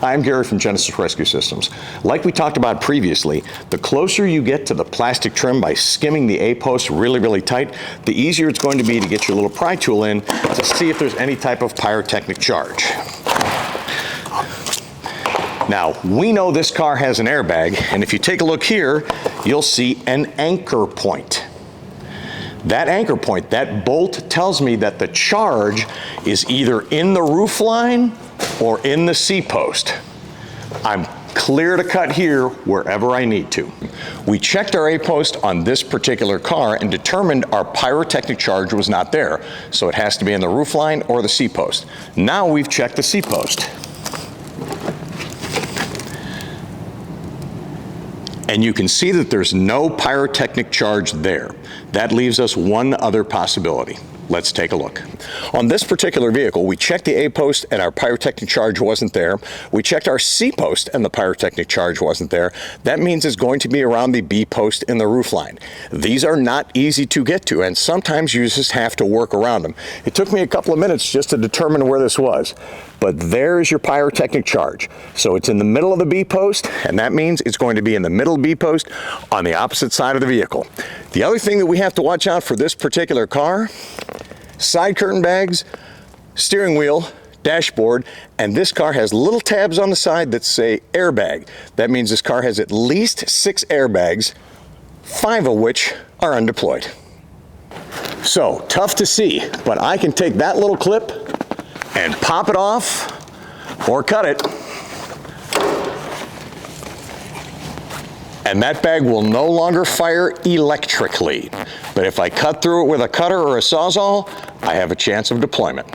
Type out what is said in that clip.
I'm Gary from Genesis Rescue Systems. Like we talked about previously, the closer you get to the plastic trim by skimming the A-post really tight, the easier it's going to be to get your little pry tool in to see if there's any type of pyrotechnic charge. Now, we know this car has an airbag, and if you take a look here, you'll see an anchor point. That anchor point, that bolt, tells me that the charge is either in the roof line or in the C-post. I'm clear to cut here wherever I need to. We checked our A-post on this particular car and determined our pyrotechnic charge was not there, so it has to be in the roof line or the C-post. Now we've checked the C-post. And you can see that there's no pyrotechnic charge there. That leaves us one other possibility. Let's take a look. On this particular vehicle, we checked the A-post and our pyrotechnic charge wasn't there. We checked our C-post and the pyrotechnic charge wasn't there. That means it's going to be around the B-post in the roofline. These are not easy to get to, and sometimes you just have to work around them. It took me a couple of minutes just to determine where this was, but there's your pyrotechnic charge. So it's in the middle of the B-post, and that means it's going to be in the middle B-post on the opposite side of the vehicle. The other thing that we have to watch out for this particular car: side curtain bags, steering wheel, dashboard, and this car has little tabs on the side that say airbag. That means this car has at least 6 airbags, 5 of which are undeployed. So, tough to see, but I can take that little clip and pop it off or cut it, and that bag will no longer fire electrically. But if I cut through it with a cutter or a Sawzall, I have a chance of deployment.